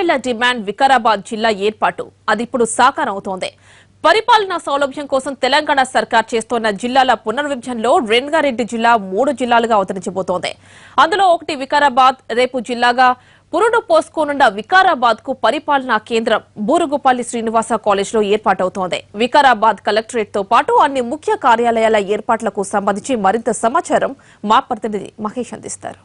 ఏళ్ల డిమాండ్ వికారాబాద్ జిల్లా ఏర్పాటు అది ఇప్పుడు సాకారం అవుతోంది. పరిపాలనా సౌలభ్యం కోసం తెలంగాణ సర్కార్ చేస్తోన్న జిల్లాల పునర్విభజనలో రంగారెడ్డి జిల్లా 3 జిల్లాలుగా అవతరించబోతోంది. అందులో ఒకటి వికారాబాద్. రేపు జిల్లాగా పురుడు పోసుకోనున్న వికారాబాద్ కు పరిపాలనా కేంద్రం బూరుగుపల్లి శ్రీనివాస కాలేజ్లో ఏర్పాటవుతోంది. వికారాబాద్ కలెక్టరేట్ తో పాటు అన్ని ముఖ్య కార్యాలయాల ఏర్పాట్లకు సంబంధించి మరింత సమాచారం మా ప్రతినిధి మహేష్ అందిస్తారు.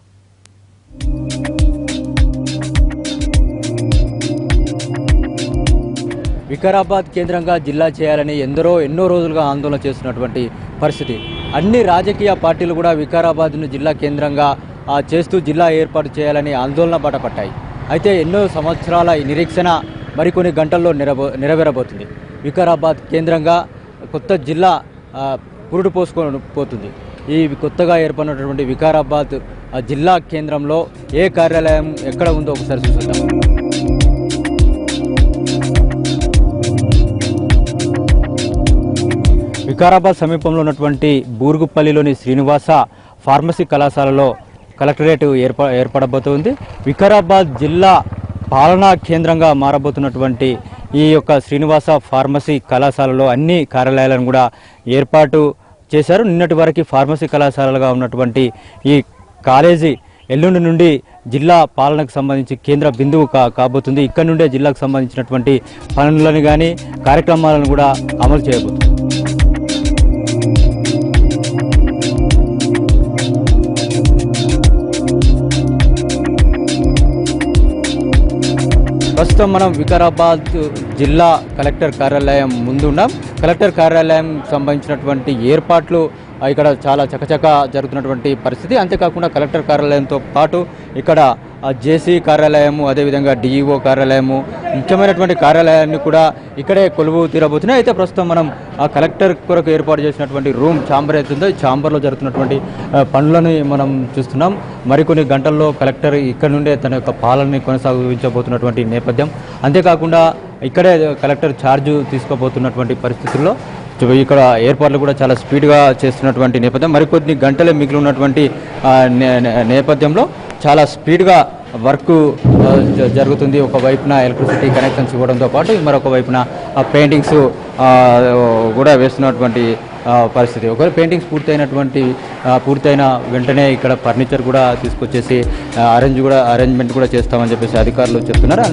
వికారాబాద్ కేంద్రంగా జిల్లా చేయాలని ఎన్నో రోజులుగా ఆందోళన చేస్తున్నటువంటి పరిస్థితి. అన్ని రాజకీయ పార్టీలు కూడా వికారాబాద్ను జిల్లా కేంద్రంగా చేస్తూ జిల్లా ఏర్పాటు చేయాలని ఆందోళన బాటపట్టాయి. అయితే ఎన్నో సంవత్సరాల ఈ నిరీక్షణ మరికొన్ని గంటల్లో నెరవేరబోతుంది. వికారాబాద్ కేంద్రంగా కొత్త జిల్లా పురుడు పోసుకోపోతుంది. ఈ కొత్తగా ఏర్పడినటువంటి వికారాబాద్ జిల్లా కేంద్రంలో ఏ కార్యాలయం ఎక్కడ ఉందో ఒకసారి చూద్దాం. వికారాబాద్ సమీపంలో ఉన్నటువంటి బూరుగుపల్లిలోని శ్రీనివాస ఫార్మసీ కళాశాలలో కలెక్టరేట్ ఏర్పడబోతుంది. వికారాబాద్ జిల్లా పాలనా కేంద్రంగా మారబోతున్నటువంటి ఈ యొక్క శ్రీనివాస ఫార్మసీ కళాశాలలో అన్ని కార్యాలయాలను కూడా ఏర్పాటు చేశారు. నిన్నటి వరకు ఫార్మసీ కళాశాలగా ఉన్నటువంటి ఈ కాలేజీ ఎల్లుండి నుండి జిల్లా పాలనకు సంబంధించి కేంద్ర బిందువు కాబోతుంది. ఇక్కడ నుండే జిల్లాకు సంబంధించినటువంటి పనులను కానీ కార్యక్రమాలను కూడా అమలు చేయబోతుంది. ప్రస్తుతం మనం వికారాబాద్ జిల్లా కలెక్టర్ కార్యాలయం ముందు ఉన్నాం. కలెక్టర్ కార్యాలయం సంబంధించినటువంటి ఏర్పాట్లు ఇక్కడ చాలా చకచక జరుగుతున్నటువంటి పరిస్థితి. అంతేకాకుండా కలెక్టర్ కార్యాలయంతో పాటు ఇక్కడ జేసీ కార్యాలయము, అదేవిధంగా డిఈఓ కార్యాలయము, ముఖ్యమైనటువంటి కార్యాలయాన్ని కూడా ఇక్కడే కొలువు తీరబోతున్నాయి. అయితే ప్రస్తుతం మనం ఆ కలెక్టర్ కొరకు ఏర్పాటు చేసినటువంటి రూమ్ ఛాంబర్ అవుతుందో ఈ ఛాంబర్లో జరుగుతున్నటువంటి పనులను మనం చూస్తున్నాం. మరికొన్ని గంటల్లో కలెక్టర్ ఇక్కడ నుండే తన యొక్క పాలనని కొనసాగించబోతున్నటువంటి నేపథ్యం. అంతేకాకుండా ఇక్కడే కలెక్టర్ ఛార్జ్ తీసుకోబోతున్నటువంటి పరిస్థితుల్లో ఇక్కడ ఏర్పాట్లు కూడా చాలా స్పీడ్గా చేస్తున్నటువంటి నేపథ్యం. మరికొన్ని గంటలే మిగిలి ఉన్నటువంటి నేపథ్యంలో చాలా స్పీడ్గా వర్క్ జరుగుతుంది. ఒకవైపున ఎలక్ట్రిసిటీ కనెక్షన్స్ ఇవ్వడంతో పాటు మరొక వైపున పెయింటింగ్స్ కూడా వేస్తున్నటువంటి పరిస్థితి. ఒకవేళ పెయింటింగ్స్ పూర్తయిన వెంటనే ఇక్కడ ఫర్నిచర్ కూడా తీసుకొచ్చేసి అరేంజ్మెంట్ కూడా చేస్తామని చెప్పేసి అధికారులు చెప్తున్నారు.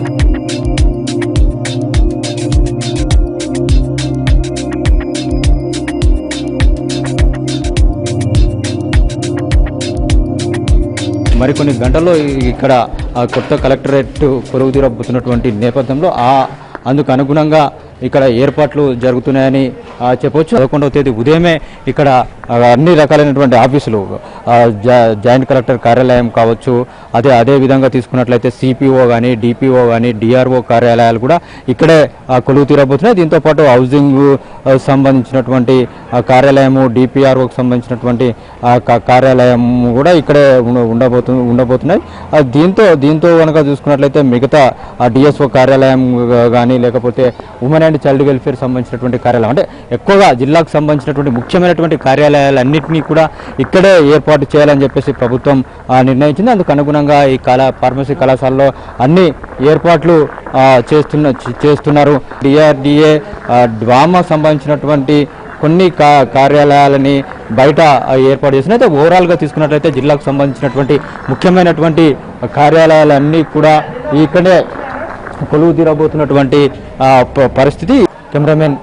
మరికొన్ని గంటల్లో ఇక్కడ కొత్త కలెక్టరేట్ కొలువు తీరబోతున్నటువంటి నేపథ్యంలో అందుకు అనుగుణంగా ఇక్కడ ఏర్పాట్లు జరుగుతున్నాయని చెప్పవచ్చు. 11వ తేదీ ఉదయమే ఇక్కడ అన్ని రకాలైనటువంటి ఆఫీసులు, జాయింట్ కలెక్టర్ కార్యాలయం కావచ్చు, అదే విధంగా తీసుకున్నట్లయితే సిపిఓ కానీ, డిపిఓ కానీ, డిఆర్ఓ కార్యాలయాలు కూడా ఇక్కడే కొలువు తీరబోతున్నాయి. దీంతోపాటు హౌసింగ్ సంబంధించినటువంటి కార్యాలయము, డిపిఆర్ఓకి సంబంధించినటువంటి కార్యాలయం కూడా ఇక్కడే ఉండబోతున్నాయి. దీంతో కనుక చూసుకున్నట్లయితే మిగతా డిఎస్ఓ కార్యాలయం కానీ, లేకపోతే ఉమెన్ అండ్ చైల్డ్ వెల్ఫేర్ సంబంధించినటువంటి కార్యాలయం, అంటే ఎక్కువగా జిల్లాకు సంబంధించినటువంటి ముఖ్యమైనటువంటి కార్యాలయాలన్నింటినీ కూడా ఇక్కడే ఏర్పాటు చేయాలని చెప్పేసి ప్రభుత్వం నిర్ణయించింది. అందుకు అనుగుణంగా ఈ ఫార్మసీ కళాశాలలో అన్ని ఏర్పాట్లు చేస్తున్నారు. డిఆర్డిఏ డ్వామా సంబంధించినటువంటి కొన్ని కార్యాలయాలని బయట ఏర్పాటు చేసిన. అయితే ఓవరాల్గా తీసుకున్నట్లయితే జిల్లాకు సంబంధించినటువంటి ముఖ్యమైనటువంటి కార్యాలయాలన్నీ కూడా ఇక్కడే కొలువు తీరబోతున్నటువంటి పరిస్థితి. కెమెరామెన్